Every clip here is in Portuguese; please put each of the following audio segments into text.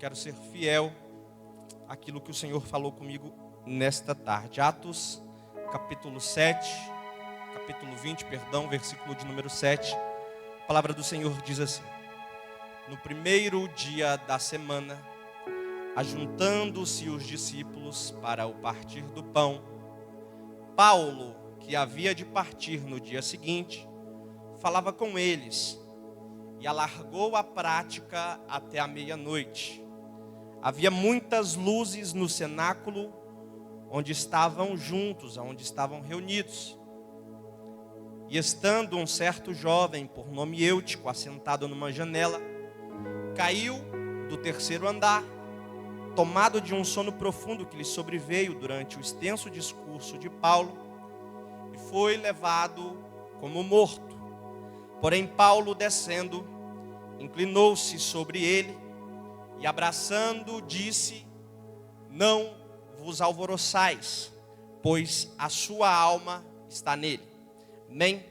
quero ser fiel àquilo que o Senhor falou comigo nesta tarde. Atos, capítulo 20, versículo de número 7. A palavra do Senhor diz assim: no primeiro dia da semana, ajuntando-se os discípulos para o partir do pão, Paulo, que havia de partir no dia seguinte, falava com eles e alargou a prática até a meia-noite. Havia muitas luzes no cenáculo onde estavam juntos, onde estavam reunidos. E estando um certo jovem, por nome Eutico, assentado numa janela, caiu do terceiro andar, tomado de um sono profundo que lhe sobreveio durante o extenso discurso de Paulo, e foi levado como morto. Porém, Paulo, descendo, inclinou-se sobre ele e, abraçando, disse: não vos alvoroçais, pois a sua alma está nele. Amém?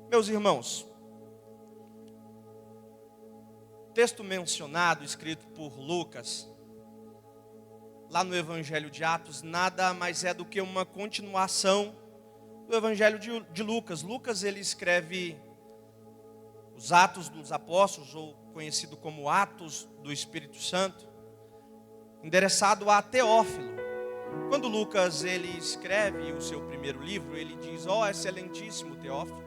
Meus irmãos, o texto mencionado, escrito por Lucas, lá no Evangelho de Atos, nada mais é do que uma continuação do Evangelho de Lucas. Lucas, ele escreve os Atos dos Apóstolos, ou conhecido como Atos do Espírito Santo, endereçado a Teófilo. Quando Lucas ele escreve o seu primeiro livro, ele diz: ó excelentíssimo Teófilo,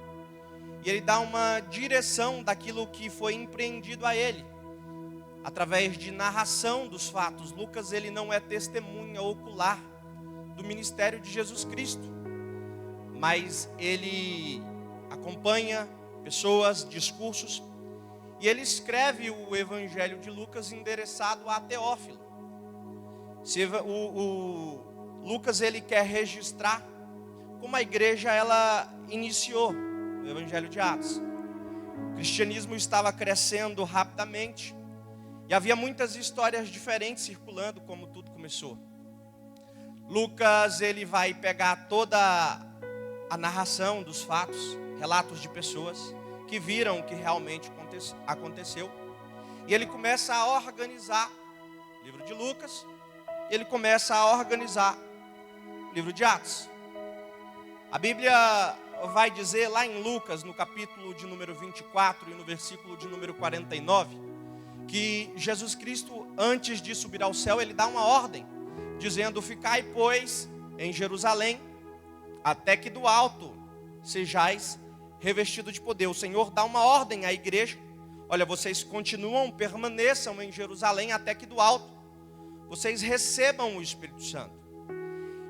e ele dá uma direção daquilo que foi empreendido a ele, através de narração dos fatos. Lucas ele não é testemunha ocular do ministério de Jesus Cristo, mas ele acompanha pessoas, discursos, e ele escreve o Evangelho de Lucas endereçado a Teófilo. Lucas ele quer registrar como a igreja ela iniciou o Evangelho de Atos. O cristianismo estava crescendo rapidamente e havia muitas histórias diferentes circulando como tudo começou. Lucas ele vai pegar toda a narração dos fatos, relatos de pessoas que viram o que realmente aconteceu, e ele começa a organizar o livro de Lucas, e ele começa a organizar o livro de Atos. A Bíblia vai dizer lá em Lucas, no capítulo de número 24 e no versículo de número 49, que Jesus Cristo, antes de subir ao céu, ele dá uma ordem, dizendo: ficai, pois, em Jerusalém, até que do alto sejais revestido de poder. O Senhor dá uma ordem à igreja: olha, vocês permaneçam em Jerusalém até que do alto vocês recebam o Espírito Santo.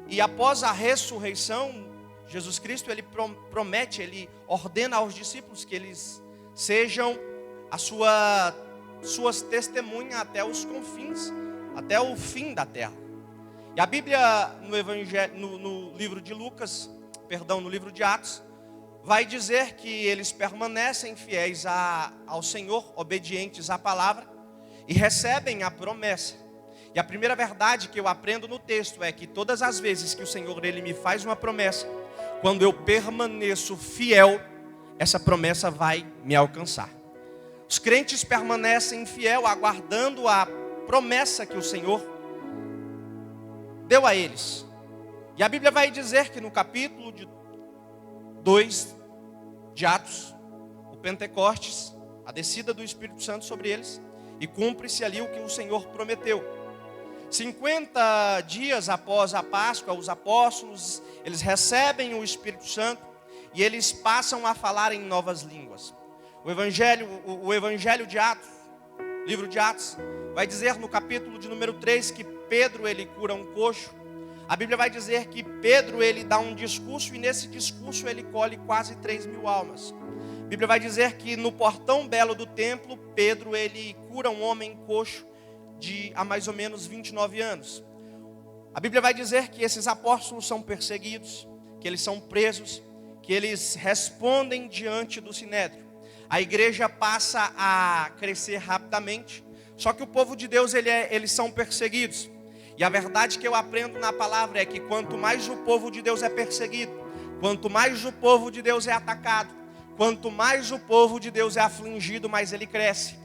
E após a ressurreição, Jesus Cristo ele promete, ele ordena aos discípulos que eles sejam suas testemunhas até os confins, até o fim da terra. E a Bíblia no livro de no livro de Atos, vai dizer que eles permanecem fiéis ao Senhor, obedientes à palavra, e recebem a promessa. E a primeira verdade que eu aprendo no texto é que todas as vezes que o Senhor ele me faz uma promessa, quando eu permaneço fiel, essa promessa vai me alcançar. Os crentes permanecem fiel, aguardando a promessa que o Senhor deu a eles. E a Bíblia vai dizer que no capítulo 2 de Atos, o Pentecostes, a descida do Espírito Santo sobre eles, e cumpre-se ali o que o Senhor prometeu. 50 dias após a Páscoa, os apóstolos, eles recebem o Espírito Santo e eles passam a falar em novas línguas. O Evangelho de Atos, livro de Atos, vai dizer no capítulo de número 3 que Pedro ele cura um coxo. A Bíblia vai dizer que Pedro ele dá um discurso e nesse discurso ele colhe quase 3.000 almas. A Bíblia vai dizer que no portão belo do templo, Pedro ele cura um homem coxo há mais ou menos 29 anos. A Bíblia vai dizer que esses apóstolos são perseguidos, que eles são presos, que eles respondem diante do Sinédrio. A igreja passa a crescer rapidamente, só que o povo de Deus eles são perseguidos. E a verdade que eu aprendo na palavra é que quanto mais o povo de Deus é perseguido, quanto mais o povo de Deus é atacado, quanto mais o povo de Deus é afligido, mais ele cresce.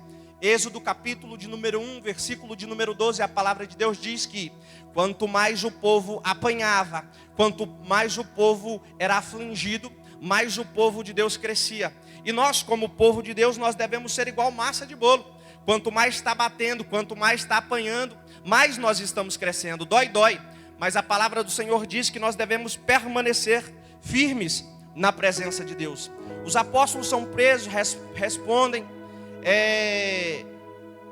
Êxodo capítulo de número 1, versículo de número 12, a palavra de Deus diz que quanto mais o povo apanhava, quanto mais o povo era afligido, mais o povo de Deus crescia. E nós, como povo de Deus, nós devemos ser igual massa de bolo. Quanto mais está batendo, quanto mais está apanhando, mais nós estamos crescendo. Dói, dói. Mas a palavra do Senhor diz que nós devemos permanecer firmes na presença de Deus. Os apóstolos são presos, respondem.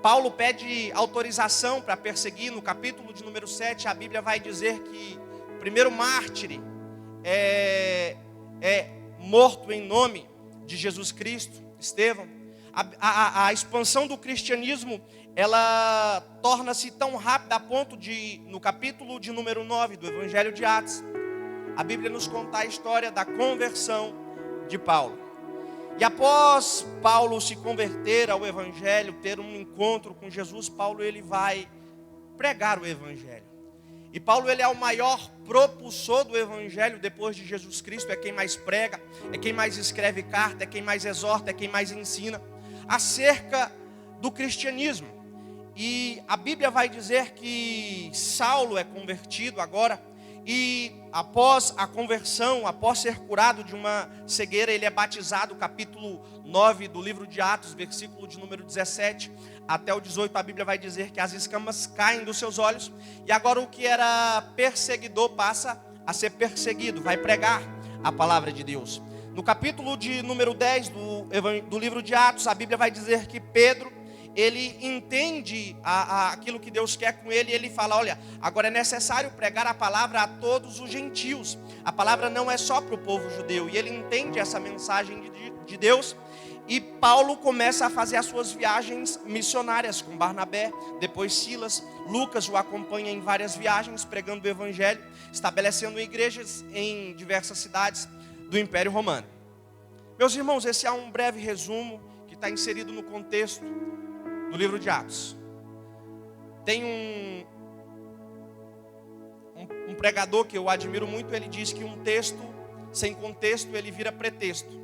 Paulo pede autorização para perseguir. No capítulo de número 7, a Bíblia vai dizer que o primeiro mártir é morto em nome de Jesus Cristo, Estevão. A expansão do cristianismo, ela torna-se tão rápida a ponto de, no capítulo de número 9 do Evangelho de Atos, a Bíblia nos conta a história da conversão de Paulo. E após Paulo se converter ao Evangelho, ter um encontro com Jesus, Paulo ele vai pregar o Evangelho. E Paulo ele é o maior propulsor do Evangelho depois de Jesus Cristo. É quem mais prega, é quem mais escreve carta, é quem mais exorta, é quem mais ensina acerca do cristianismo. E a Bíblia vai dizer que Saulo é convertido agora. E após a conversão, após ser curado de uma cegueira, ele é batizado. Capítulo 9 do livro de Atos, versículo de número 17 até o 18, a Bíblia vai dizer que as escamas caem dos seus olhos. E agora o que era perseguidor passa a ser perseguido, vai pregar a palavra de Deus. No capítulo de número 10 do livro de Atos, a Bíblia vai dizer que Pedro, ele entende aquilo que Deus quer com ele, e ele fala, olha, agora é necessário pregar a palavra a todos os gentios. A palavra não é só para o povo judeu, e ele entende essa mensagem de Deus. E Paulo começa a fazer as suas viagens missionárias com Barnabé, depois Silas. Lucas o acompanha em várias viagens, pregando o Evangelho, estabelecendo igrejas em diversas cidades do Império Romano. Meus irmãos, esse é um breve resumo que está inserido no contexto do livro de Atos. Tem um pregador que eu admiro muito, ele diz que um texto sem contexto, ele vira pretexto.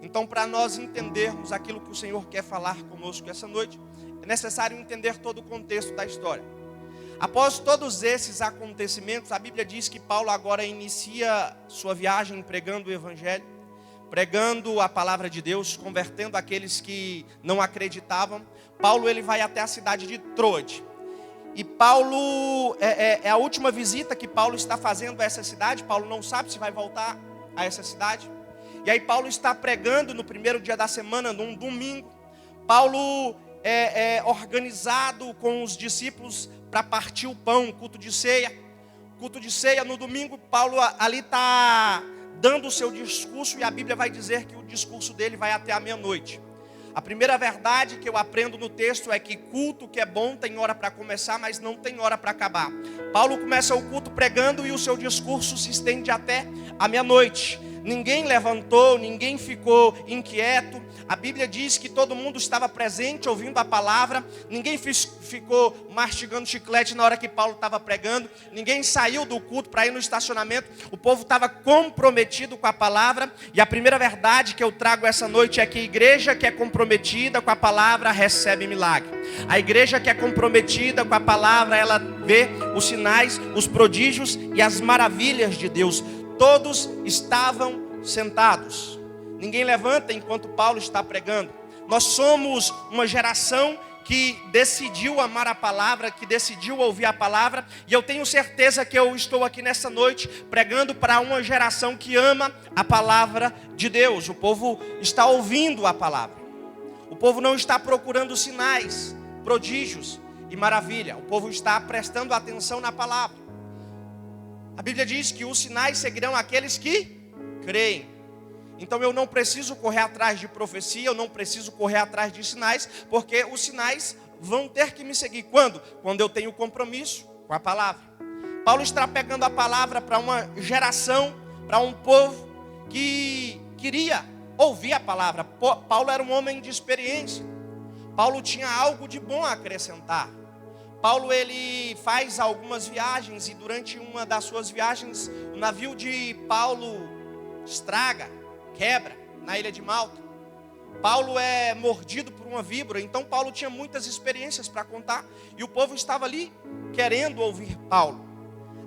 Então, para nós entendermos aquilo que o Senhor quer falar conosco essa noite, é necessário entender todo o contexto da história. Após todos esses acontecimentos, a Bíblia diz que Paulo agora inicia sua viagem pregando o Evangelho, pregando a palavra de Deus, convertendo aqueles que não acreditavam. Paulo ele vai até a cidade de Troade. E Paulo, é a última visita que Paulo está fazendo a essa cidade. Paulo não sabe se vai voltar a essa cidade. E aí Paulo está pregando no primeiro dia da semana, num domingo. Paulo é organizado com os discípulos para partir o pão, culto de ceia. Culto de ceia no domingo, Paulo ali está dando o seu discurso, e a Bíblia vai dizer que o discurso dele vai até a meia-noite. A primeira verdade que eu aprendo no texto é que culto que é bom tem hora para começar, mas não tem hora para acabar. Paulo começa o culto pregando e o seu discurso se estende até a meia-noite. Ninguém levantou, ninguém ficou inquieto. A Bíblia diz que todo mundo estava presente, ouvindo a palavra. Ninguém ficou mastigando chiclete na hora que Paulo estava pregando. Ninguém saiu do culto para ir no estacionamento. O povo estava comprometido com a palavra. E a primeira verdade que eu trago essa noite é que a igreja que é comprometida com a palavra recebe milagre. A igreja que é comprometida com a palavra, ela vê os sinais, os prodígios e as maravilhas de Deus. Todos estavam sentados. Ninguém levanta enquanto Paulo está pregando. Nós somos uma geração que decidiu amar a palavra, que decidiu ouvir a palavra. E eu tenho certeza que eu estou aqui nessa noite pregando para uma geração que ama a palavra de Deus. O povo está ouvindo a palavra. O povo não está procurando sinais, prodígios e maravilha. O povo está prestando atenção na palavra. A Bíblia diz que os sinais seguirão aqueles que creem. Então eu não preciso correr atrás de profecia, eu não preciso correr atrás de sinais, porque os sinais vão ter que me seguir. Quando? Quando eu tenho compromisso com a palavra. Paulo está pegando a palavra para uma geração, para um povo que queria ouvir a palavra. Paulo era um homem de experiência. Paulo tinha algo de bom a acrescentar. Paulo ele faz algumas viagens, e durante uma das suas viagens o navio de Paulo estraga, quebra na ilha de Malta. Paulo é mordido por uma víbora. Então Paulo tinha muitas experiências para contar. E o povo estava ali querendo ouvir Paulo.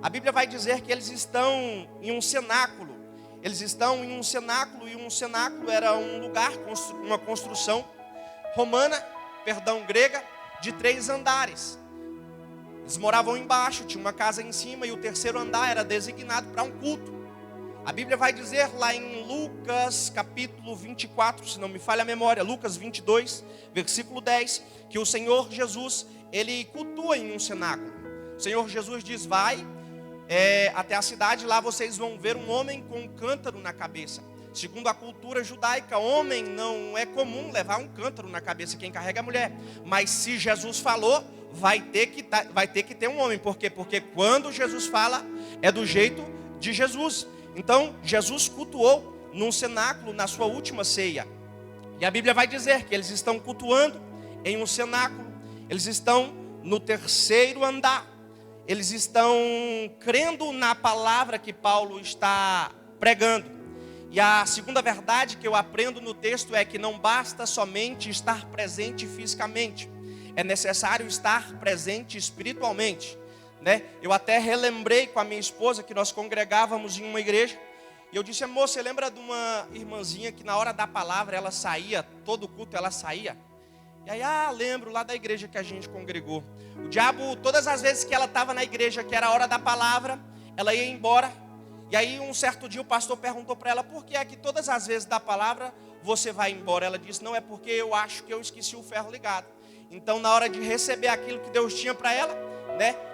A Bíblia vai dizer que eles estão em um cenáculo. Eles estão em um cenáculo. E um cenáculo era um lugar, uma construção grega, de 3 andares. Eles moravam embaixo, tinha uma casa em cima. E o terceiro andar era designado para um culto. A Bíblia vai dizer lá em Lucas capítulo 24, se não me falha a memória, Lucas 22, versículo 10, que o Senhor Jesus, ele cultua em um cenáculo. O Senhor Jesus diz, vai até a cidade, lá vocês vão ver um homem com um cântaro na cabeça. Segundo a cultura judaica, homem não é comum levar um cântaro na cabeça, quem carrega é a mulher. Mas se Jesus falou, vai ter que ter um homem. Por quê? Porque quando Jesus fala, é do jeito de Jesus. Então, Jesus cultuou num cenáculo na sua última ceia. E a Bíblia vai dizer que eles estão cultuando em um cenáculo. Eles estão no terceiro andar. Eles estão crendo na palavra que Paulo está pregando. E a segunda verdade que eu aprendo no texto é que não basta somente estar presente fisicamente. É necessário estar presente espiritualmente. Eu até relembrei com a minha esposa que nós congregávamos em uma igreja. E eu disse, amor, você lembra de uma irmãzinha que na hora da palavra ela saía, todo culto ela saía? E aí, lembro lá da igreja que a gente congregou. O diabo, todas as vezes que ela estava na igreja, que era a hora da palavra, ela ia embora. E aí um certo dia o pastor perguntou para ela, por que é que todas as vezes da palavra você vai embora? Ela disse, não, é porque eu acho que eu esqueci o ferro ligado. Então na hora de receber aquilo que Deus tinha para ela,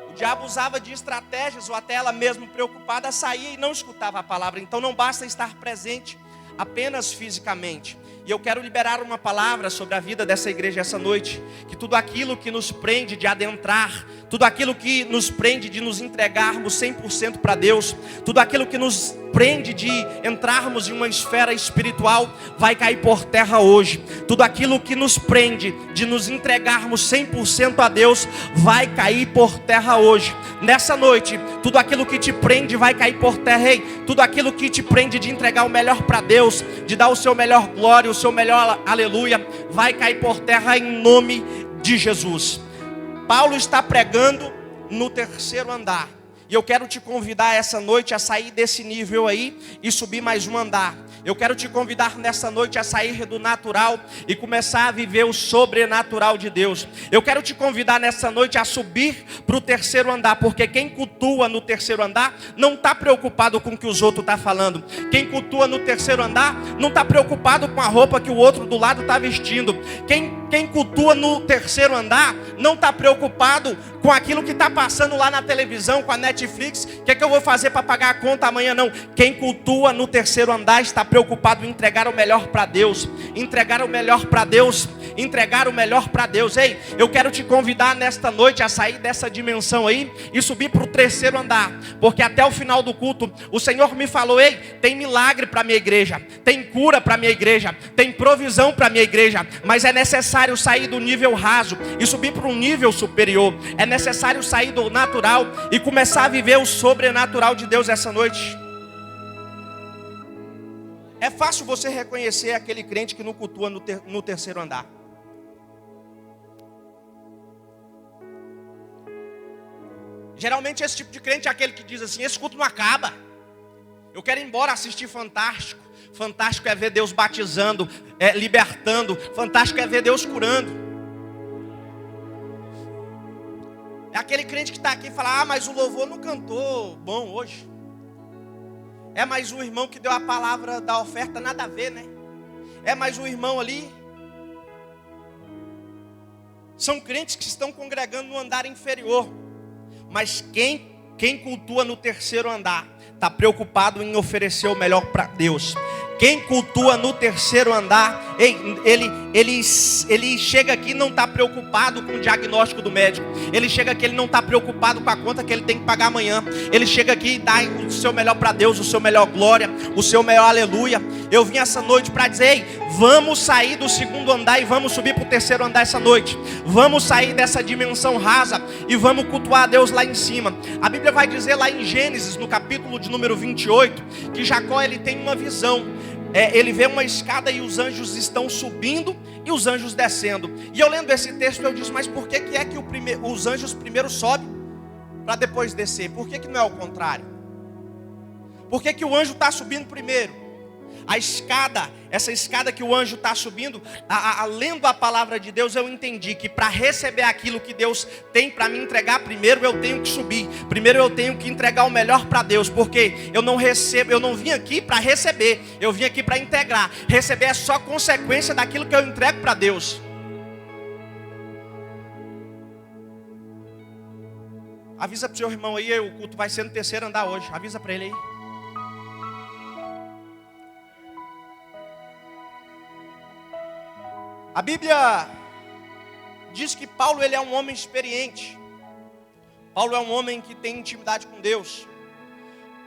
o diabo usava de estratégias, ou até ela mesma preocupada, saía e não escutava a palavra. Então não basta estar presente apenas fisicamente. E eu quero liberar uma palavra sobre a vida dessa igreja essa noite. Que tudo aquilo que nos prende de adentrar, tudo aquilo que nos prende de nos entregarmos 100% para Deus, tudo aquilo que nos prende de entrarmos em uma esfera espiritual, vai cair por terra hoje. Tudo aquilo que nos prende de nos entregarmos 100% a Deus, vai cair por terra hoje. Nessa noite, tudo aquilo que te prende vai cair por terra. Tudo aquilo que te prende de entregar o melhor para Deus, de dar o seu melhor glória, o seu melhor aleluia, vai cair por terra em nome de Jesus. Paulo está pregando no terceiro andar. E eu quero te convidar essa noite a sair desse nível aí e subir mais um andar. Eu quero te convidar nessa noite a sair do natural e começar a viver o sobrenatural de Deus. Eu quero te convidar nessa noite a subir para o terceiro andar, porque quem cultua no terceiro andar não está preocupado com o que os outros estão falando. Quem cultua no terceiro andar não está preocupado com a roupa que o outro do lado está vestindo. Quem cultua no terceiro andar não está preocupado com aquilo que está passando lá na televisão, com a Netflix. O que é que eu vou fazer para pagar a conta amanhã? Não. Quem cultua no terceiro andar está preocupado em entregar o melhor para Deus. Entregar o melhor para Deus. Entregar o melhor para Deus. Ei, eu quero te convidar nesta noite a sair dessa dimensão aí e subir para o terceiro andar. Porque até o final do culto, o Senhor me falou, ei, tem milagre para a minha igreja. Tem cura para a minha igreja. Tem provisão para a minha igreja. Mas é necessário sair do nível raso e subir para um nível superior. É necessário sair do natural e começar a viver o sobrenatural de Deus essa noite. É fácil você reconhecer aquele crente que não cultua no terceiro andar. Geralmente esse tipo de crente é aquele que diz assim, esse culto não acaba. Eu quero ir embora assistir Fantástico. Fantástico é ver Deus batizando, libertando. Fantástico é ver Deus curando. É aquele crente que está aqui e fala, mas o louvor não cantou bom hoje. Mais um irmão que deu a palavra da oferta, nada a ver, né? Mais um irmão ali. São crentes que estão congregando no andar inferior. Mas quem cultua no terceiro andar, está preocupado em oferecer o melhor para Deus. Quem cultua no terceiro andar, ele chega aqui e não está preocupado com o diagnóstico do médico. Ele chega aqui, ele não está preocupado com a conta que ele tem que pagar amanhã. Ele chega aqui e dá o seu melhor para Deus, o seu melhor glória, o seu melhor aleluia. Eu vim essa noite para dizer, ei, vamos sair do segundo andar e vamos subir para o terceiro andar essa noite. Vamos sair dessa dimensão rasa e vamos cultuar a Deus lá em cima. A Bíblia vai dizer lá em Gênesis, no capítulo de número 28, que Jacó ele tem uma visão. ele vê uma escada e os anjos estão subindo e os anjos descendo. E eu lendo esse texto eu disse, mas por que é que os anjos primeiro sobem para depois descer? Por que não é o contrário? Por que o anjo está subindo primeiro? A escada, essa escada que o anjo está subindo, lendo a palavra de Deus, eu entendi que para receber aquilo que Deus tem para me entregar, primeiro eu tenho que subir, primeiro eu tenho que entregar o melhor para Deus, porque eu não vim aqui para receber, eu vim aqui para integrar. Receber é só consequência daquilo que eu entrego para Deus. Avisa para o seu irmão aí, o culto vai ser no terceiro andar hoje, avisa para ele aí. A Bíblia diz que Paulo ele é um homem experiente. Paulo é um homem que tem intimidade com Deus.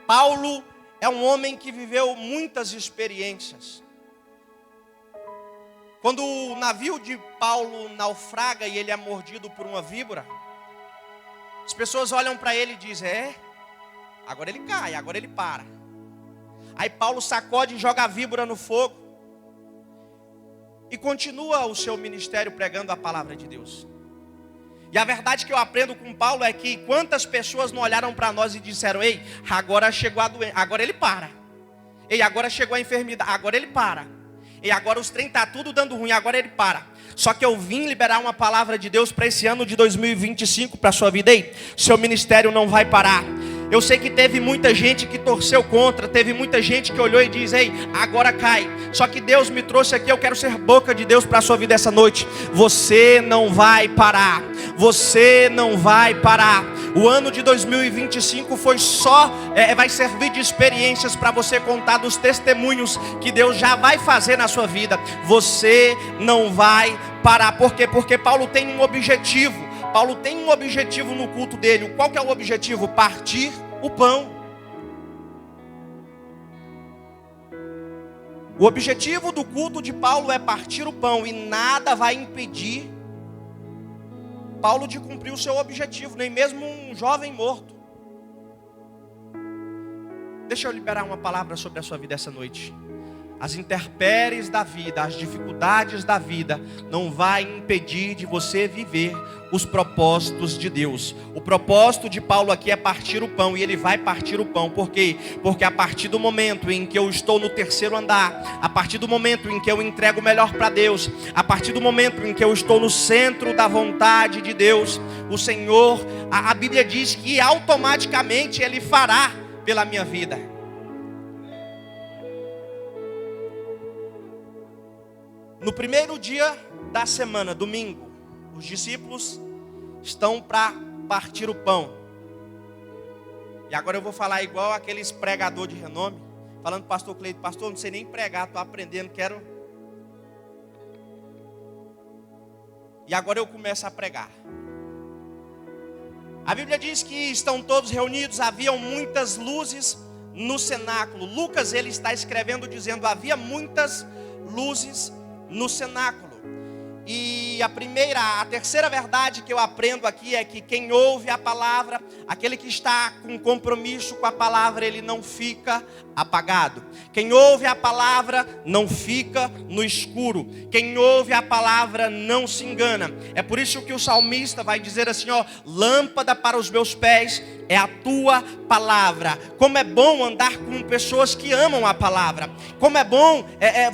Paulo é um homem que viveu muitas experiências. Quando o navio de Paulo naufraga e ele é mordido por uma víbora, as pessoas olham para ele e dizem, agora ele cai, agora ele para. Aí Paulo sacode e joga a víbora no fogo. E continua o seu ministério pregando a palavra de Deus. E a verdade que eu aprendo com Paulo é que quantas pessoas não olharam para nós e disseram, ei, agora chegou a doença, agora ele para. Ei, agora chegou a enfermidade, agora ele para. Ei, agora os trem está tudo dando ruim, agora ele para. Só que eu vim liberar uma palavra de Deus para esse ano de 2025 para a sua vida. Ei, seu ministério não vai parar. Eu sei que teve muita gente que torceu contra, teve muita gente que olhou e diz, ei, agora cai. Só que Deus me trouxe aqui, eu quero ser boca de Deus para a sua vida essa noite. Você não vai parar, você não vai parar. O ano de 2025 vai servir de experiências para você contar dos testemunhos que Deus já vai fazer na sua vida. Você não vai parar. Por quê? Porque Paulo tem um objetivo. Paulo tem um objetivo no culto dele. Qual que é o objetivo? Partir o pão. O objetivo do culto de Paulo é partir o pão. E nada vai impedir Paulo de cumprir o seu objetivo. Nem mesmo um jovem morto. Deixa eu liberar uma palavra sobre a sua vida essa noite. As intempéries da vida, as dificuldades da vida não vai impedir de você viver os propósitos de Deus. O propósito de Paulo aqui é partir o pão, e ele vai partir o pão. Por quê? Porque a partir do momento em que eu estou no terceiro andar, a partir do momento em que eu entrego o melhor para Deus, a partir do momento em que eu estou no centro da vontade de Deus, o Senhor, a Bíblia diz que automaticamente Ele fará pela minha vida. No primeiro dia da semana, domingo, os discípulos estão para partir o pão. E agora eu vou falar igual aqueles pregador de renome, falando pastor Cleito, pastor, não sei nem pregar, estou aprendendo, quero. E agora eu começo a pregar. A Bíblia diz que estão todos reunidos, haviam muitas luzes no cenáculo. Lucas ele está escrevendo dizendo, havia muitas luzes no cenáculo. E a terceira verdade que eu aprendo aqui é que quem ouve a palavra, aquele que está com compromisso com a palavra, ele não fica apagado. Quem ouve a palavra não fica no escuro. Quem ouve a palavra não se engana. É por isso que o salmista vai dizer assim, lâmpada para os meus pés é a tua palavra. Como é bom andar com pessoas que amam a palavra. Como é bom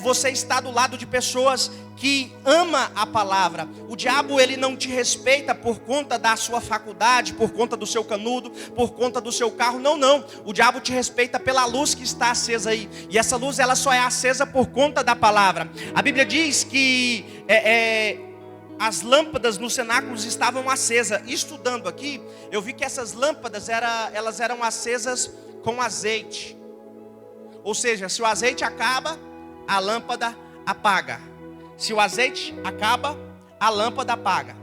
você estar do lado de pessoas que ama a palavra. O diabo ele não te respeita por conta da sua faculdade, por conta do seu canudo, por conta do seu carro. Não. O diabo te respeita pela luz que está acesa aí. E essa luz ela só é acesa por conta da palavra. A Bíblia diz que as lâmpadas nos cenáculos estavam acesas. Estudando aqui, eu vi que essas lâmpadas elas eram acesas com azeite. Ou seja, se o azeite acaba, a lâmpada apaga. Se o azeite acaba, a lâmpada apaga.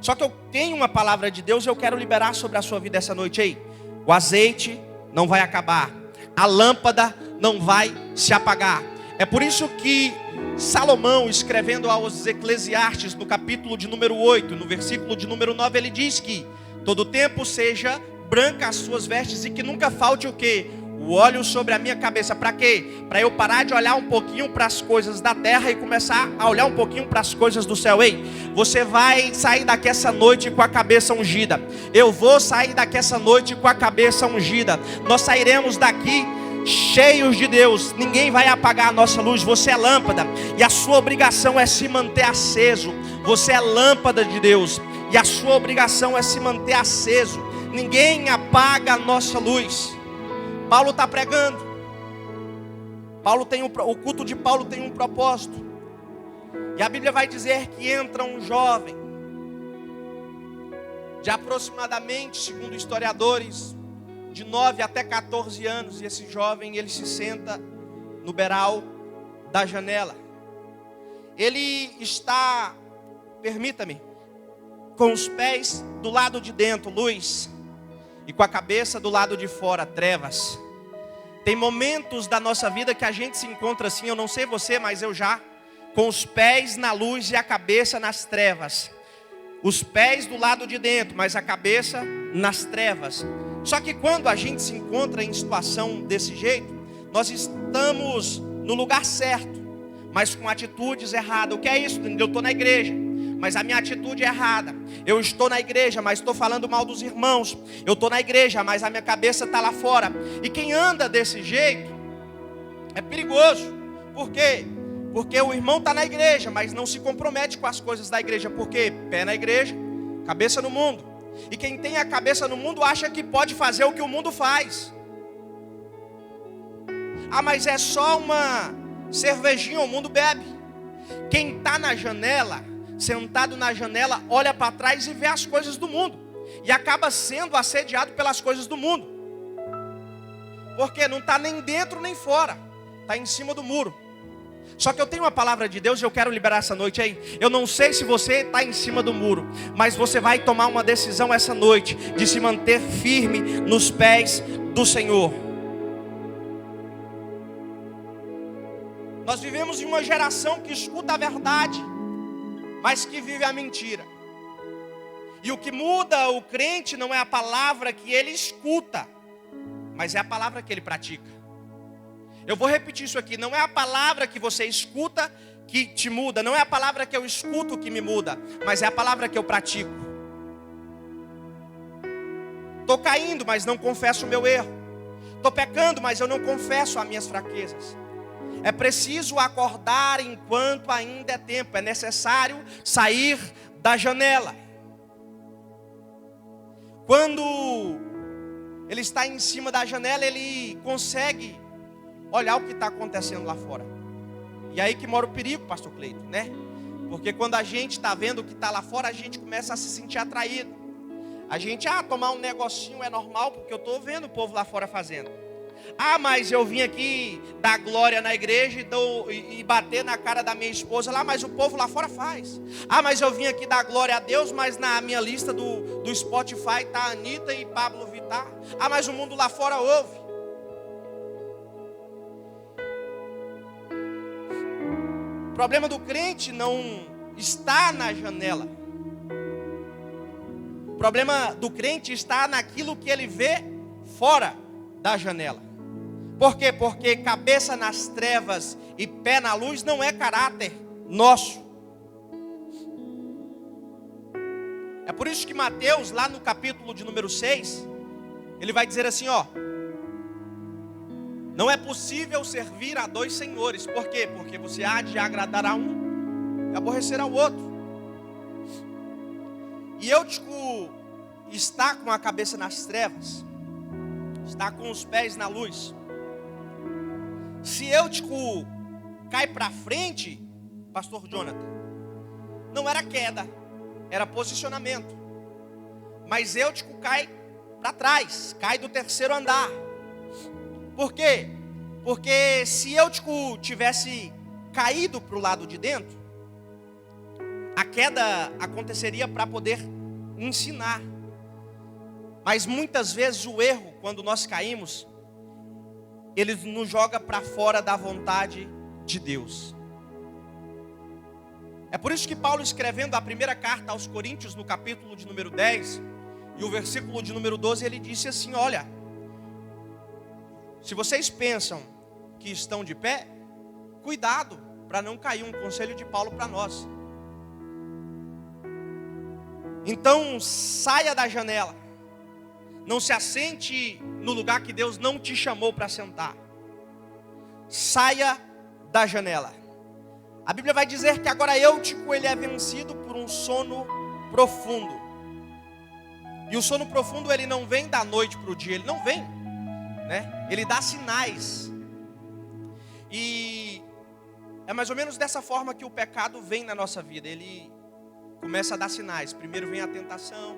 Só que eu tenho uma palavra de Deus e eu quero liberar sobre a sua vida essa noite aí. O azeite não vai acabar. A lâmpada não vai se apagar. É por isso que Salomão, escrevendo aos Eclesiastes, no capítulo de número 8, no versículo de número 9, ele diz que todo tempo seja branca as suas vestes e que nunca falte o quê? O óleo sobre a minha cabeça, para quê? Para eu parar de olhar um pouquinho para as coisas da terra e começar a olhar um pouquinho para as coisas do céu. Ei, você vai sair daqui essa noite com a cabeça ungida. Eu vou sair daqui essa noite com a cabeça ungida. Nós sairemos daqui cheios de Deus. Ninguém vai apagar a nossa luz. Você é lâmpada e a sua obrigação é se manter aceso. Você é lâmpada de Deus e a sua obrigação é se manter aceso. Ninguém apaga a nossa luz. Paulo está pregando. O culto de Paulo tem um propósito. E a Bíblia vai dizer que entra um jovem de aproximadamente, segundo historiadores, de 9 até 14 anos. E esse jovem, ele se senta no beiral da janela. Ele está, permita-me, com os pés do lado de dentro, luz, e com a cabeça do lado de fora, trevas. Tem momentos da nossa vida que a gente se encontra assim, eu não sei você, mas eu já, com os pés na luz e a cabeça nas trevas. Os pés do lado de dentro, mas a cabeça nas trevas. Só que quando a gente se encontra em situação desse jeito, nós estamos no lugar certo, mas com atitudes erradas. O que é isso? Eu estou na igreja, mas a minha atitude é errada. Eu estou na igreja, mas estou falando mal dos irmãos. Eu estou na igreja, mas a minha cabeça está lá fora. E quem anda desse jeito é perigoso. Por quê? Porque o irmão está na igreja, mas não se compromete com as coisas da igreja. Por quê? Pé na igreja, cabeça no mundo. E quem tem a cabeça no mundo acha que pode fazer o que o mundo faz. Ah, mas é só uma cervejinha, o mundo bebe. Quem está na janela, sentado na janela, olha para trás e vê as coisas do mundo. E acaba sendo assediado pelas coisas do mundo. Porque não está nem dentro nem fora. Está em cima do muro. Só que eu tenho uma palavra de Deus e eu quero liberar essa noite aí. Eu não sei se você está em cima do muro, mas você vai tomar uma decisão essa noite de se manter firme nos pés do Senhor. Nós vivemos em uma geração que escuta a verdade, mas que vive a mentira. E o que muda o crente não é a palavra que ele escuta, mas é a palavra que ele pratica. Eu vou repetir isso aqui. Não é a palavra que você escuta que te muda. Não é a palavra que eu escuto que me muda, mas é a palavra que eu pratico. Estou caindo, mas não confesso o meu erro. Estou pecando, mas eu não confesso as minhas fraquezas. É preciso acordar enquanto ainda é tempo. É necessário sair da janela. Quando ele está em cima da janela, ele consegue olhar o que está acontecendo lá fora. E aí que mora o perigo, pastor Cleito, né? Porque quando a gente está vendo o que está lá fora, a gente começa a se sentir atraído. A gente, tomar um negocinho é normal, porque eu estou vendo o povo lá fora fazendo. Mas eu vim aqui dar glória na igreja e bater na cara da minha esposa lá, mas o povo lá fora faz. Mas eu vim aqui dar glória a Deus, mas na minha lista do Spotify está Anitta e Pablo Vittar. Mas o mundo lá fora ouve. O problema do crente não está na janela. O problema do crente está naquilo que ele vê fora da janela. Por quê? Porque cabeça nas trevas e pé na luz não é caráter nosso. É por isso que Mateus, lá no capítulo de número 6, ele vai dizer assim, não é possível servir a dois senhores. Por quê? Porque você há de agradar a um e aborrecer ao outro. E Eutico está com a cabeça nas trevas, está com os pés na luz. Se Eutico cai para frente, pastor Jonathan, não era queda, era posicionamento. Mas Eutico cai para trás, cai do terceiro andar. Por quê? Porque se Eutico tivesse caído para o lado de dentro, a queda aconteceria para poder ensinar. Mas muitas vezes o erro, quando nós caímos, ele nos joga para fora da vontade de Deus. É por isso que Paulo, escrevendo a primeira carta aos Coríntios, no capítulo de número 10, e o versículo de número 12, ele disse assim, olha, Se vocês pensam que estão de pé, cuidado para não cair, um conselho de Paulo para nós. Então saia da janela. Não se assente no lugar que Deus não te chamou para sentar. Saia da janela. A Bíblia vai dizer que agora Eutico, ele é vencido por um sono profundo. E o sono profundo, ele não vem da noite para o dia, ele não vem, né? Ele dá sinais. E é mais ou menos dessa forma que o pecado vem na nossa vida. Ele começa a dar sinais. Primeiro vem a tentação,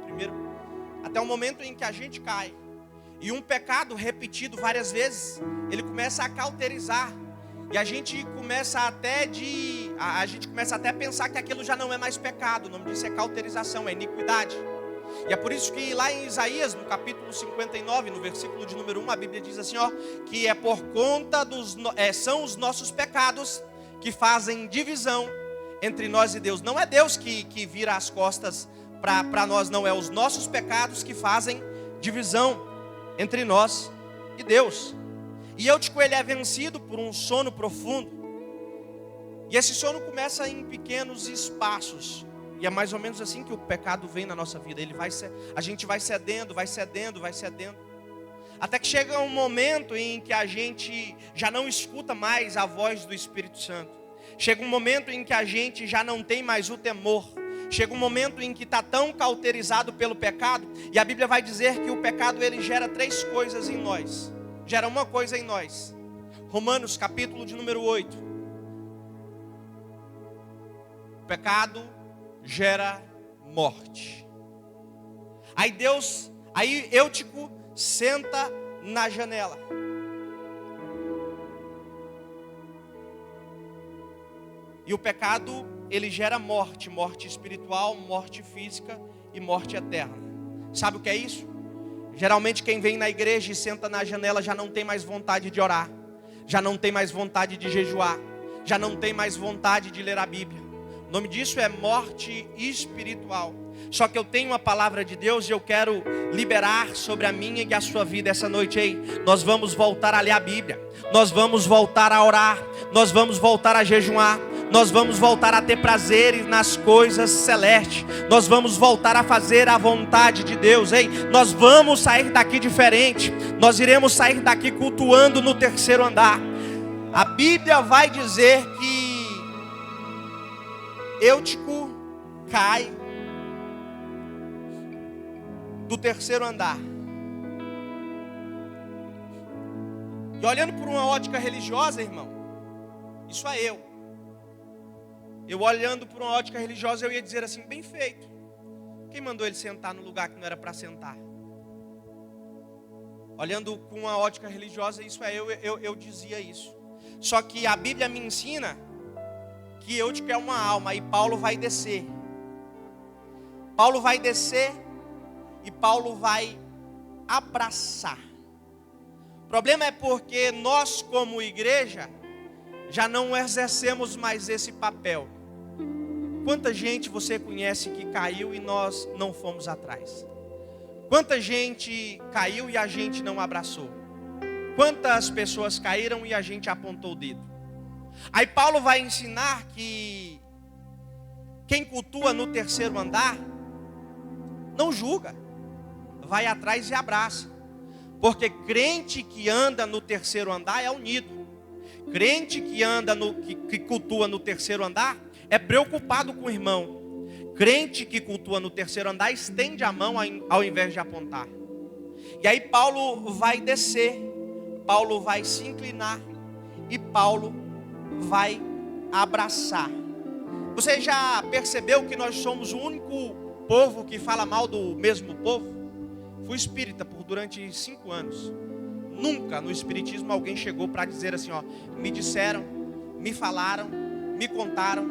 até o momento em que a gente cai. E um pecado repetido várias vezes, ele começa a cauterizar. E a gente começa até a pensar que aquilo já não é mais pecado. O nome disso é cauterização, é iniquidade. E é por isso que lá em Isaías, no capítulo 59, no versículo de número 1, a Bíblia diz assim, que é por conta são os nossos pecados que fazem divisão entre nós e Deus. Não é Deus que vira as costas para nós, não. É os nossos pecados que fazem divisão entre nós e Deus. E Eutico, ele é vencido por um sono profundo. E esse sono começa em pequenos espaços. E é mais ou menos assim que o pecado vem na nossa vida. A gente vai cedendo. Até que chega um momento em que a gente já não escuta mais a voz do Espírito Santo. Chega um momento em que a gente já não tem mais o temor. Chega um momento em que está tão cauterizado pelo pecado. E a Bíblia vai dizer que o pecado, ele gera 3 coisas em nós. Gera uma coisa em nós. Romanos capítulo de número 8. O pecado gera morte. Aí Eutico senta na janela. E o pecado, ele gera morte. Morte espiritual, morte física e morte eterna. Sabe o que é isso? Geralmente quem vem na igreja e senta na janela já não tem mais vontade de orar, já não tem mais vontade de jejuar, já não tem mais vontade de ler a Bíblia. O nome disso é morte espiritual. Só que eu tenho a palavra de Deus e eu quero liberar sobre a minha e a sua vida essa noite aí. Nós vamos voltar a ler a Bíblia, nós vamos voltar a orar, nós vamos voltar a jejuar, nós vamos voltar a ter prazeres nas coisas celestes, nós vamos voltar a fazer a vontade de Deus, nós vamos sair daqui diferente, nós iremos sair daqui cultuando no 3º andar. A Bíblia vai dizer que Eutico cai do 3º andar. E olhando por uma ótica religiosa, irmão, isso é eu olhando por uma ótica religiosa, eu ia dizer assim, bem feito. Quem mandou ele sentar no lugar que não era para sentar? Olhando com uma ótica religiosa, isso é eu dizia isso. Só que a Bíblia me ensina que Eutico é uma alma, e Paulo vai descer. Paulo vai descer e Paulo vai abraçar. O problema é porque nós, como igreja, já não exercemos mais esse papel. Quanta gente você conhece que caiu e nós não fomos atrás? Quanta gente caiu e a gente não abraçou? Quantas pessoas caíram e a gente apontou o dedo? Aí Paulo vai ensinar que quem cultua no 3º andar não julga, vai atrás e abraça. Porque crente que anda no 3º andar é unido. Crente que cultua no 3º andar é preocupado com o irmão. Crente que cultua no 3º andar estende a mão ao invés de apontar. E aí Paulo vai descer, Paulo vai se inclinar e Paulo vai abraçar. Você já percebeu que nós somos o único povo que fala mal do mesmo povo? Fui espírita durante 5 anos. Nunca no espiritismo alguém chegou para dizer assim, me disseram, me falaram, me contaram,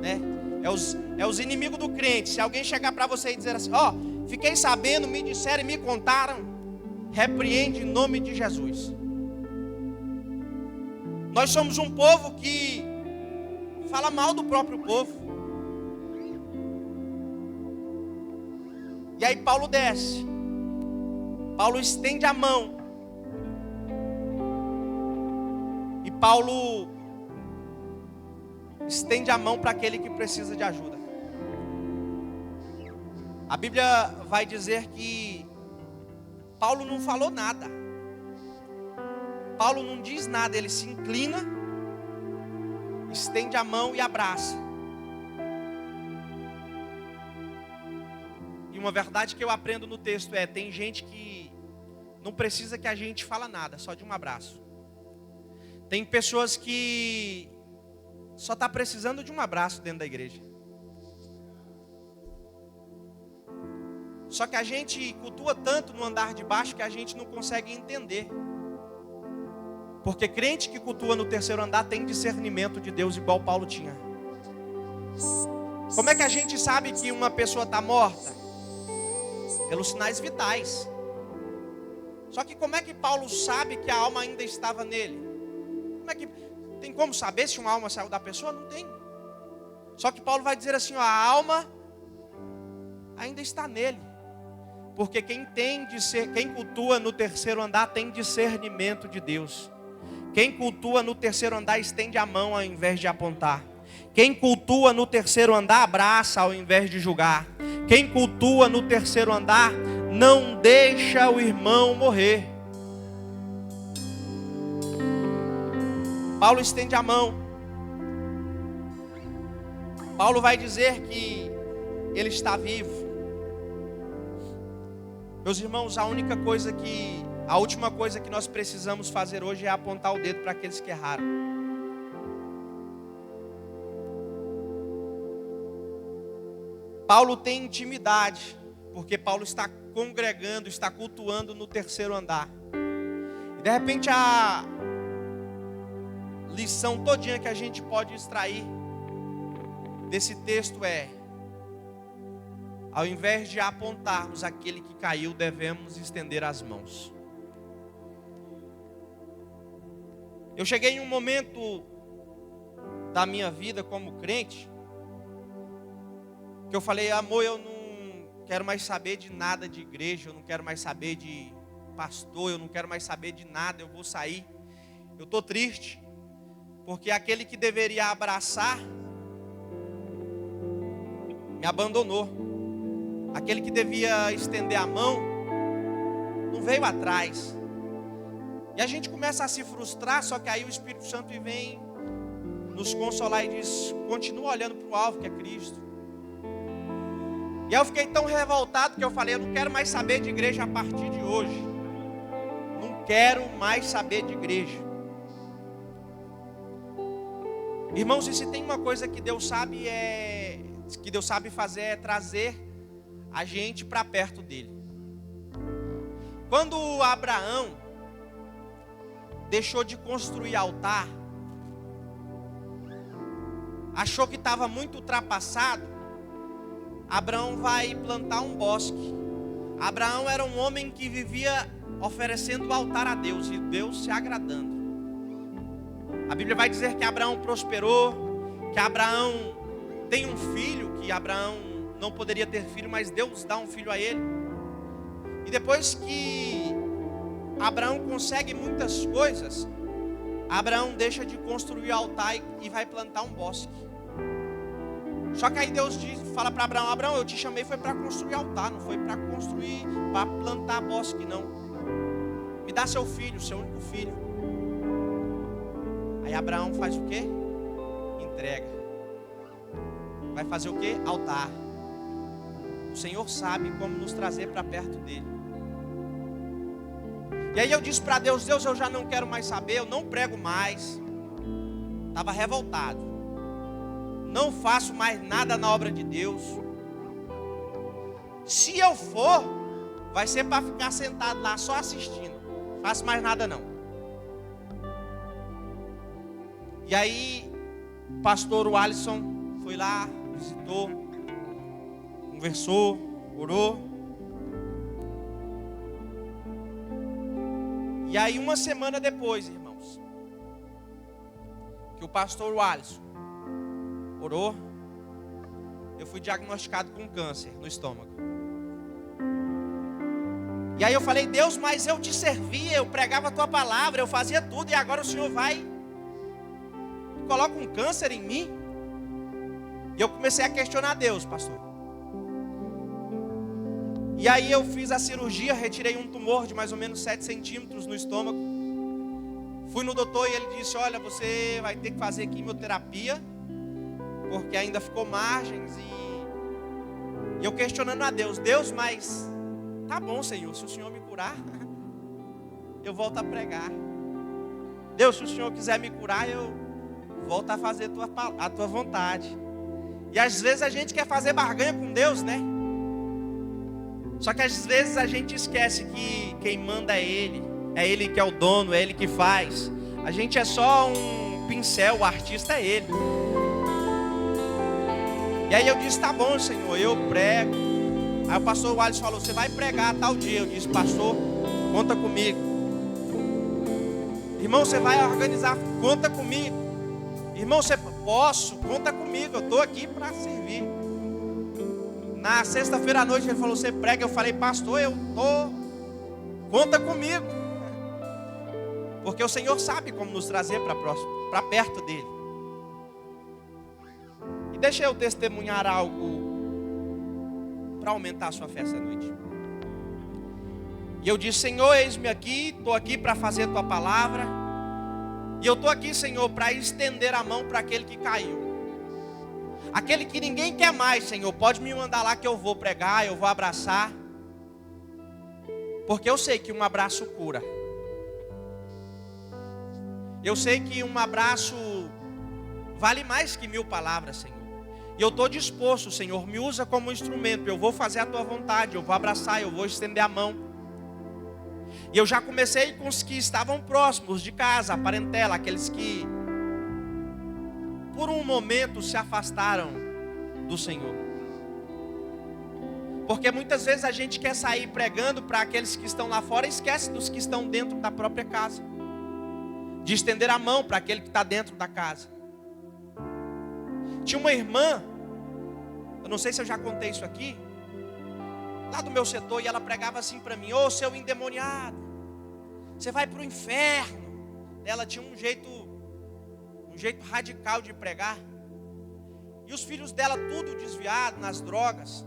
né? É os inimigos do crente. Se alguém chegar para você e dizer assim, fiquei sabendo, me disseram e me contaram, repreende em nome de Jesus. Nós somos um povo que fala mal do próprio povo. E aí Paulo desce. Paulo estende a mão Paulo estende a mão para aquele que precisa de ajuda. A Bíblia vai dizer que Paulo não falou nada. Paulo não diz nada, ele se inclina, estende a mão e abraça. E uma verdade que eu aprendo no texto é: tem gente que não precisa que a gente fala nada, só de um abraço. Tem pessoas que só está precisando de um abraço dentro da igreja. Só que a gente cultua tanto no andar de baixo que a gente não consegue entender. Porque crente que cultua no terceiro andar tem discernimento de Deus igual Paulo tinha. Como é que a gente sabe que uma pessoa está morta? Pelos sinais vitais. Só que como é que Paulo sabe que a alma ainda estava nele? Tem como saber se uma alma saiu da pessoa? Não tem. Só que Paulo vai dizer assim, ó, a alma ainda está nele. Porque quem cultua no terceiro andar tem discernimento de Deus. Quem cultua no terceiro andar estende a mão ao invés de apontar. Quem cultua no terceiro andar abraça ao invés de julgar. Quem cultua no terceiro andar não deixa o irmão morrer. Paulo estende a mão. Paulo vai dizer que ele está vivo. Meus irmãos, a última coisa que nós precisamos fazer hoje é apontar o dedo para aqueles que erraram. Paulo tem intimidade, porque Paulo está congregando, está cultuando no terceiro andar. E de repente a lição todinha que a gente pode extrair desse texto é: ao invés de apontarmos aquele que caiu, devemos estender as mãos. Eu cheguei em um momento da minha vida como crente, que eu falei, amor, eu não quero mais saber de nada de igreja, eu não quero mais saber de pastor, eu não quero mais saber de nada, eu vou sair. Eu estou triste, porque aquele que deveria abraçar, me abandonou. Aquele que devia estender a mão, não veio atrás. E a gente começa a se frustrar, só que aí o Espírito Santo vem nos consolar e diz, continua olhando para o alvo que é Cristo. E aí eu fiquei tão revoltado que eu falei, eu não quero mais saber de igreja a partir de hoje. Não quero mais saber de igreja. Irmãos, e se tem uma coisa que Deus sabe fazer é trazer a gente para perto dele. Quando Abraão deixou de construir altar, achou que estava muito ultrapassado, Abraão vai plantar um bosque. Abraão era um homem que vivia oferecendo altar a Deus e Deus se agradando. A Bíblia vai dizer que Abraão prosperou, que Abraão tem um filho, que Abraão não poderia ter filho, mas Deus dá um filho a ele. E depois que Abraão consegue muitas coisas, Abraão deixa de construir altar e vai plantar um bosque. Só que aí Deus fala para Abraão, Abraão, eu te chamei foi para construir altar, não foi para plantar bosque não. Me dá seu filho, seu único filho. Aí Abraão faz o quê? Entrega. Vai fazer o quê? Altar. O Senhor sabe como nos trazer para perto dele. E aí eu disse para Deus, Deus, eu já não quero mais saber, eu não prego mais. Estava revoltado. Não faço mais nada na obra de Deus. Se eu for, vai ser para ficar sentado lá só assistindo. Não faço mais nada não. E aí, o pastor Alisson foi lá, visitou, conversou, orou. E aí, uma semana depois, irmãos, que o pastor Alisson orou, eu fui diagnosticado com câncer no estômago. E aí eu falei, Deus, mas eu te servia, eu pregava a tua palavra, eu fazia tudo, e agora o Senhor vai coloca um câncer em mim? E eu comecei a questionar Deus, pastor. E aí eu fiz a cirurgia, retirei um tumor de mais ou menos 7 centímetros no estômago. Fui no doutor e ele disse, olha, você vai ter que fazer quimioterapia, porque ainda ficou margens. E eu questionando a Deus, Deus, mas tá bom, Senhor, se o Senhor me curar, eu volto a pregar. Deus, se o Senhor quiser me curar, eu volto a fazer a tua vontade. E às vezes a gente quer fazer barganha com Deus, né? Só que às vezes a gente esquece que quem manda é Ele que é o dono, é Ele que faz. A gente é só um pincel, o artista é Ele. E aí eu disse, tá bom, Senhor, eu prego. Aí o pastor Wallace falou, você vai pregar tal dia. Eu disse, pastor, conta comigo. Irmão, você vai organizar, conta comigo. Irmão, você posso, conta comigo, eu estou aqui para servir. Na sexta-feira à noite ele falou, você prega. Eu falei, pastor, eu estou, conta comigo. Porque o Senhor sabe como nos trazer para perto dele. E deixa eu testemunhar algo para aumentar a sua fé essa noite. E eu disse, Senhor, eis-me aqui, estou aqui para fazer a tua palavra. E eu estou aqui, Senhor, para estender a mão para aquele que caiu. Aquele que ninguém quer mais, Senhor, pode me mandar lá que eu vou pregar, eu vou abraçar. Porque eu sei que um abraço cura. Eu sei que um abraço vale mais que 1000 palavras, Senhor. E eu estou disposto, Senhor, me usa como instrumento. Eu vou fazer a tua vontade, eu vou abraçar, eu vou estender a mão. E eu já comecei com os que estavam próximos de casa, a parentela, aqueles que por um momento se afastaram do Senhor. Porque muitas vezes a gente quer sair pregando para aqueles que estão lá fora e esquece dos que estão dentro da própria casa. De estender a mão para aquele que está dentro da casa. Tinha uma irmã, eu não sei se eu já contei isso aqui, lá do meu setor, e ela pregava assim para mim, ô seu endemoniado, você vai para o inferno. Ela tinha um jeito radical de pregar. E os filhos dela tudo desviado nas drogas.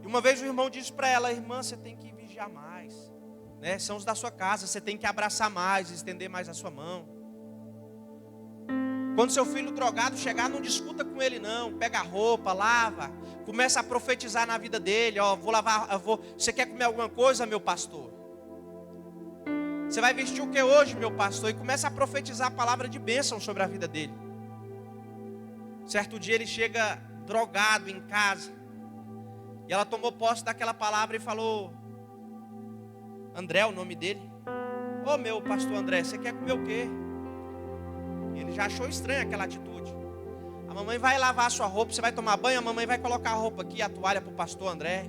E uma vez o irmão disse para ela, irmã, você tem que vigiar mais, né? São os da sua casa, você tem que abraçar mais, estender mais a sua mão. Quando seu filho drogado chegar, não discuta com ele não. Pega a roupa, lava, começa a profetizar na vida dele. Ó, vou lavar, você quer comer alguma coisa, meu pastor? Você vai vestir o que hoje, meu pastor? E começa a profetizar a palavra de bênção sobre a vida dele. Certo dia ele chega drogado em casa. E ela tomou posse daquela palavra e falou, André, o nome dele. Ô meu pastor André, você quer comer o quê? Ele já achou estranha aquela atitude. A mamãe vai lavar a sua roupa, você vai tomar banho, a mamãe vai colocar a roupa aqui, a toalha para o pastor André.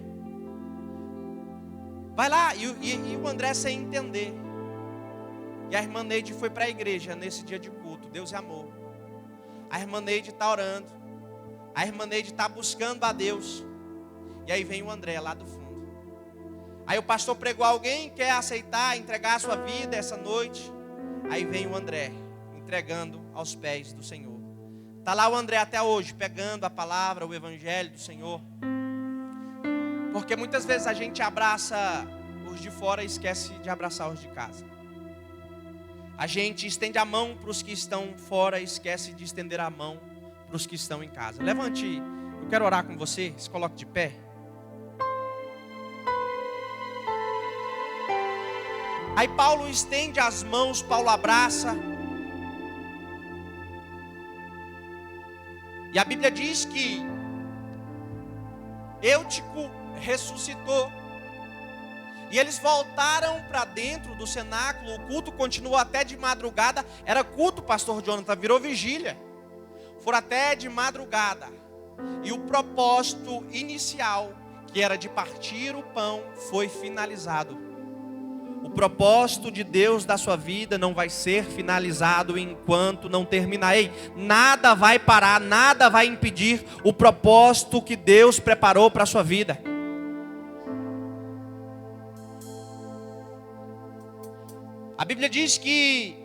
Vai lá, e o André sem entender. E a irmã Neide foi para a igreja nesse dia de culto, Deus é amor. A irmã Neide está orando, a irmã Neide está buscando a Deus. E aí vem o André lá do fundo. Aí o pastor pregou, alguém quer aceitar, entregar a sua vida essa noite? Aí vem o André, entregando aos pés do Senhor. Está lá o André até hoje, pegando a palavra, o evangelho do Senhor. Porque muitas vezes a gente abraça os de fora e esquece de abraçar os de casa. A gente estende a mão para os que estão fora e esquece de estender a mão para os que estão em casa. Levante, eu quero orar com você, se coloque de pé. Aí Paulo estende as mãos, Paulo abraça. E a Bíblia diz que Eutico ressuscitou. E eles voltaram para dentro do cenáculo. O culto continuou até de madrugada. Era culto, pastor Jonathan, virou vigília. Foram até de madrugada. E o propósito inicial, que era de partir o pão, foi finalizado. O propósito de Deus da sua vida não vai ser finalizado enquanto não terminar. Ei, nada vai parar, nada vai impedir o propósito que Deus preparou para a sua vida. A Bíblia diz que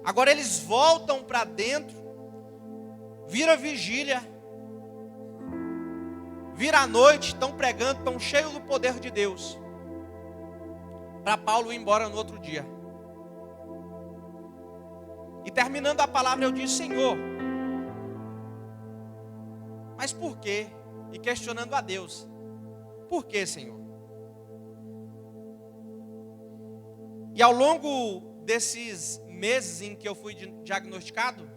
Agora eles voltam para dentro, vira vigília, vira a noite, estão pregando, estão cheios do poder de Deus, para Paulo ir embora no outro dia. E terminando a palavra eu disse: Senhor, mas por quê? E questionando a Deus: por quê, Senhor? E ao longo desses meses em que eu fui diagnosticado,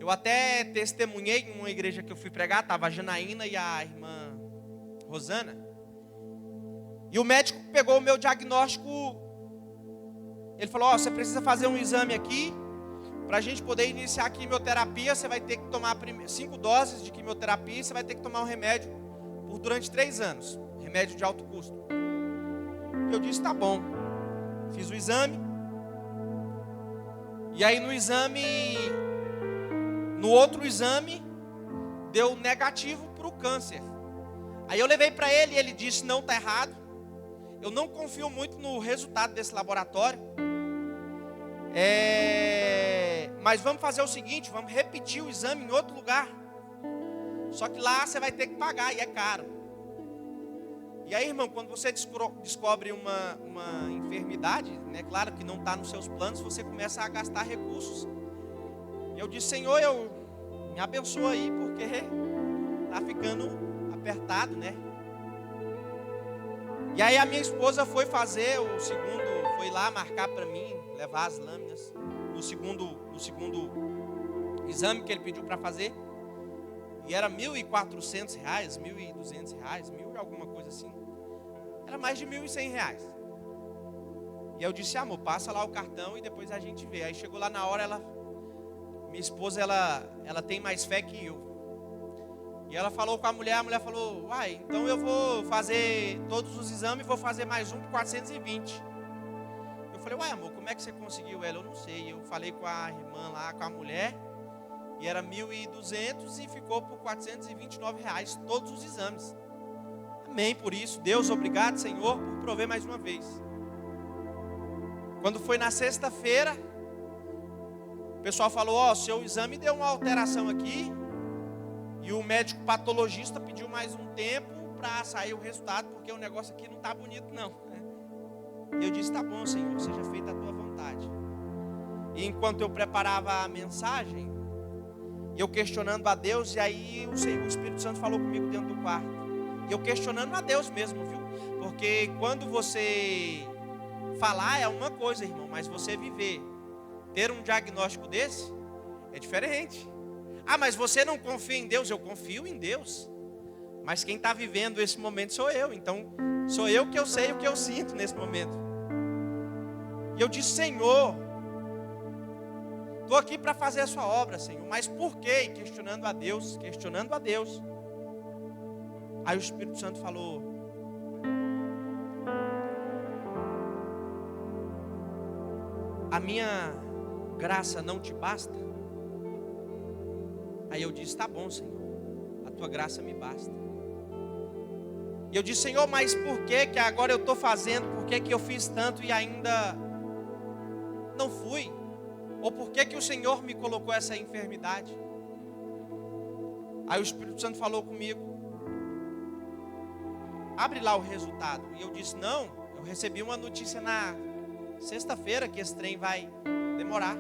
eu até testemunhei em uma igreja que eu fui pregar, estava a Janaína e a irmã Rosana. E o médico pegou o meu diagnóstico, ele falou: você precisa fazer um exame aqui, para a gente poder iniciar a quimioterapia, você vai ter que tomar 5 doses de quimioterapia, e você vai ter que tomar um remédio durante 3 anos, remédio de alto custo. E eu disse: tá bom. Fiz o exame, e aí no outro exame, deu negativo para o câncer. Aí eu levei para ele e ele disse: não, está errado. Eu não confio muito no resultado desse laboratório. Mas vamos fazer o seguinte, vamos repetir o exame em outro lugar. Só que lá você vai ter que pagar e é caro. E aí, irmão, quando você descobre uma enfermidade, né, claro que não está nos seus planos, você começa a gastar recursos. E eu disse: Senhor, me abençoa aí, porque está ficando apertado, né? E aí a minha esposa foi fazer o segundo, foi lá marcar para mim, levar as lâminas no segundo exame que ele pediu para fazer. E era R$1.400, R$1.200, mil e alguma coisa assim. Era mais de R$1.100. E eu disse: amor, passa lá o cartão e depois a gente vê. Aí chegou lá na hora, minha esposa, ela tem mais fé que eu. E ela falou com a mulher falou: uai, então eu vou fazer todos os exames, vou fazer mais um por 420. Eu falei: uai, amor, como é que você conseguiu? Ela: eu não sei. Eu falei com a irmã lá, com a mulher, e era 1.200 e ficou por R$429 todos os exames. Amém por isso. Deus, obrigado, Senhor, por prover mais uma vez. Quando foi na sexta-feira, o pessoal falou: seu exame deu uma alteração aqui, e o médico patologista pediu mais um tempo para sair o resultado, porque o negócio aqui não está bonito não. E eu disse: tá bom, Senhor, seja feita a tua vontade. E enquanto eu preparava a mensagem, eu questionando a Deus, e aí o Espírito Santo falou comigo dentro do quarto. E eu questionando a Deus mesmo, viu? Porque quando você falar é uma coisa, irmão, mas você viver, ter um diagnóstico desse, é diferente. Ah, mas você não confia em Deus? Eu confio em Deus. Mas quem está vivendo esse momento sou eu. Então, sou eu que eu sei o que eu sinto nesse momento. E eu disse: Senhor, estou aqui para fazer a sua obra, Senhor. Mas por quê? Questionando a Deus, questionando a Deus. Aí o Espírito Santo falou: a minha graça não te basta? Aí eu disse: tá bom, Senhor, a tua graça me basta. E eu disse: Senhor, mas por que agora eu estou fazendo? Por que eu fiz tanto e ainda não fui? Ou por que o Senhor me colocou essa enfermidade? Aí o Espírito Santo falou comigo: abre lá o resultado. E eu disse: não, eu recebi uma notícia na sexta-feira que esse trem vai demorar.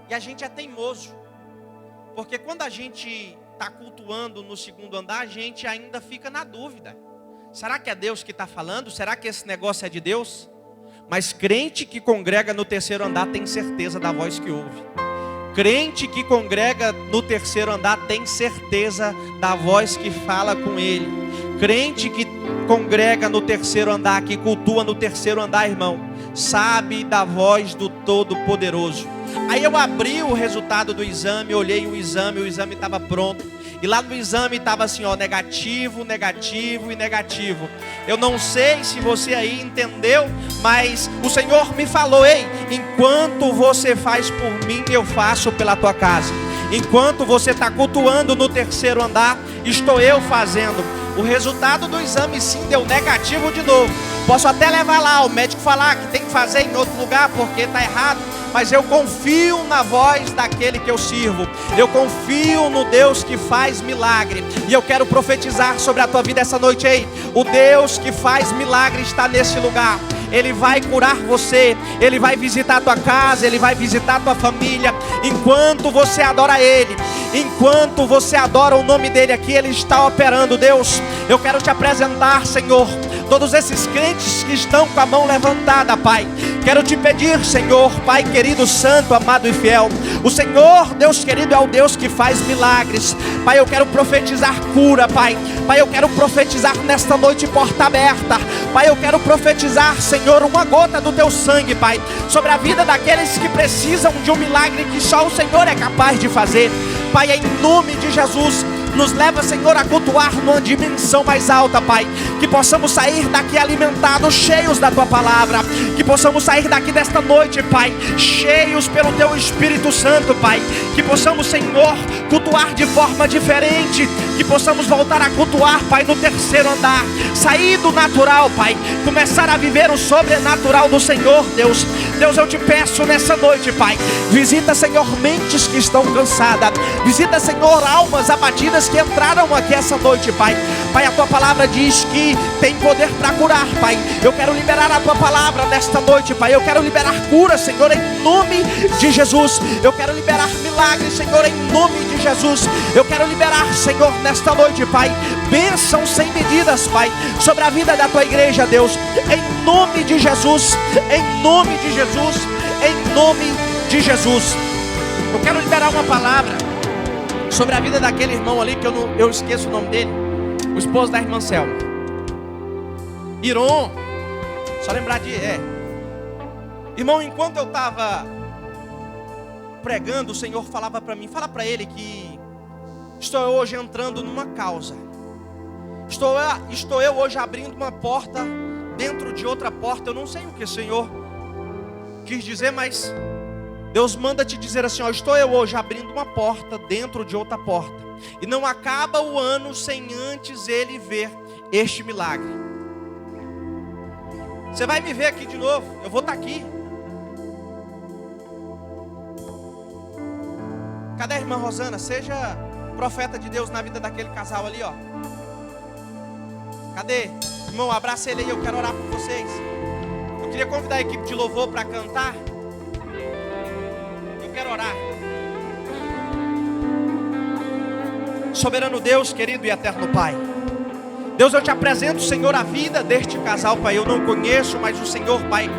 E a gente é teimoso, porque quando a gente está cultuando no segundo andar, a gente ainda fica na dúvida: será que é Deus que está falando? Será que esse negócio é de Deus? Mas crente que congrega no terceiro andar tem certeza da voz que ouve. Crente que congrega no terceiro andar tem certeza da voz que fala com ele. Crente que congrega no terceiro andar, que cultua no terceiro andar, irmão, sabe da voz do Todo-Poderoso. Aí eu abri o resultado do exame, olhei o exame estava pronto. E lá no exame estava assim, negativo, negativo e negativo. Eu não sei se você aí entendeu, mas o Senhor me falou: ei, enquanto você faz por mim, eu faço pela tua casa. Enquanto você está cultuando no terceiro andar, estou eu fazendo. O resultado do exame sim deu negativo de novo. Posso até levar lá, o médico falar que tem que fazer em outro lugar porque está errado. Mas eu confio na voz daquele que eu sirvo. Eu confio no Deus que faz milagre. E eu quero profetizar sobre a tua vida essa noite aí. O Deus que faz milagre está nesse lugar. Ele vai curar você. Ele vai visitar a tua casa. Ele vai visitar a tua família. Enquanto você adora Ele, enquanto você adora o nome dEle aqui, Ele está operando. Deus, eu quero te apresentar, Senhor, todos esses crentes que estão com a mão levantada, Pai. Quero te pedir, Senhor, Pai querido, santo, amado e fiel. O Senhor, Deus querido, é o Deus que faz milagres. Pai, eu quero profetizar cura, Pai. Pai, eu quero profetizar nesta noite porta aberta. Pai, eu quero profetizar, Senhor, uma gota do teu sangue, Pai, sobre a vida daqueles que precisam de um milagre que só o Senhor é capaz de fazer. Pai, em nome de Jesus, nos leva, Senhor, a cultuar numa dimensão mais alta, Pai. Que possamos sair daqui alimentados, cheios da Tua palavra. Que possamos sair daqui desta noite, Pai, cheios pelo Teu Espírito Santo, Pai. Que possamos, Senhor, cultuar de forma diferente. Que possamos voltar a cultuar, Pai, no terceiro andar. Sair do natural, Pai. Começar a viver o sobrenatural do Senhor, Deus. Deus, eu te peço nessa noite, Pai. Visita, Senhor, mentes que estão cansadas. Visita, Senhor, almas abatidas que entraram aqui essa noite, Pai. Pai, a Tua palavra diz que tem poder para curar, Pai. Eu quero liberar a Tua palavra nesta noite, Pai. Eu quero liberar cura, Senhor, em nome de Jesus. Eu quero liberar milagres, Senhor, em nome de Jesus. Eu quero liberar, Senhor, nesta noite, Pai, bênçãos sem medidas, Pai, sobre a vida da Tua igreja, Deus. Em nome de Jesus, em nome de Jesus, em nome de Jesus. Eu quero liberar uma palavra sobre a vida daquele irmão ali, que eu esqueço o nome dele, o esposo da irmã Selma, Iron. Só lembrar de... Irmão, enquanto eu estava pregando, o Senhor falava para mim, fala para ele que estou eu hoje entrando numa causa. Estou eu hoje abrindo uma porta dentro de outra porta. Eu não sei o que o Senhor quis dizer, mas Deus manda te dizer assim, ó, estou eu hoje abrindo uma porta dentro de outra porta. E não acaba o ano sem antes Ele ver este milagre. Você vai me ver aqui de novo, eu vou estar aqui. Cadê a irmã Rosana? Seja profeta de Deus na vida daquele casal ali, ó. Cadê? Irmão, abraça ele aí, eu quero orar por vocês. Eu queria convidar a equipe de louvor para cantar. Eu quero orar. Soberano Deus, querido e eterno Pai, Deus, eu te apresento, Senhor, a vida deste casal, Pai. Eu não conheço, mas o Senhor, Pai,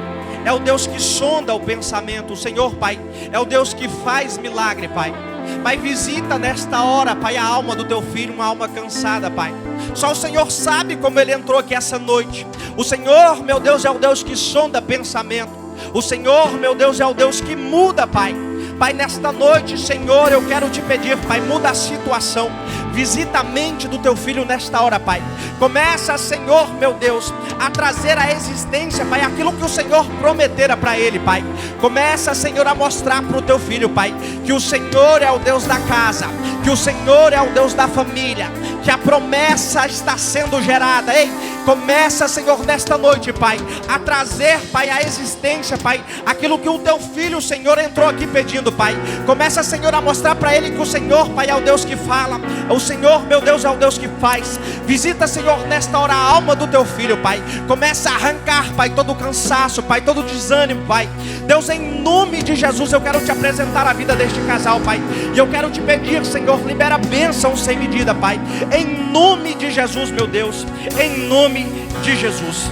é o Deus que sonda o pensamento. O Senhor, Pai, é o Deus que faz milagre, Pai. Pai, visita nesta hora, Pai, a alma do teu filho, uma alma cansada, Pai. Só o Senhor sabe como ele entrou aqui essa noite. O Senhor, meu Deus, é o Deus que sonda pensamento. O Senhor, meu Deus, é o Deus que muda, Pai. Pai, nesta noite, Senhor, eu quero te pedir, Pai, muda a situação. Visita a mente do teu filho nesta hora, Pai. Começa, Senhor, meu Deus, a trazer à existência, Pai, aquilo que o Senhor prometera para ele, Pai. Começa, Senhor, a mostrar para o teu filho, Pai, que o Senhor é o Deus da casa, que o Senhor é o Deus da família, que a promessa está sendo gerada. Ei, começa, Senhor, nesta noite, Pai, a trazer, Pai, à existência, Pai, aquilo que o teu filho, Senhor, entrou aqui pedindo, Pai. Começa, Senhor, a mostrar para ele que o Senhor, Pai, é o Deus que fala. O Senhor, meu Deus, é o Deus que faz. Visita, Senhor, nesta hora a alma do teu filho, Pai. Começa a arrancar, Pai, todo o cansaço, Pai, todo o desânimo, Pai. Deus, em nome de Jesus, eu quero te apresentar a vida deste casal, Pai. E eu quero te pedir, Senhor, libera bênção sem medida, Pai. Em nome de Jesus, meu Deus. Em nome de Jesus.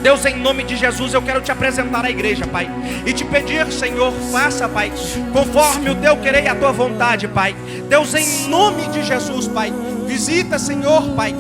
Deus, em nome de Jesus, eu quero te apresentar a igreja, Pai, e te pedir, Senhor, faça, Pai, conforme o teu querer e a tua vontade, Pai. Deus, em nome de Jesus, Pai, visita, Senhor, Pai,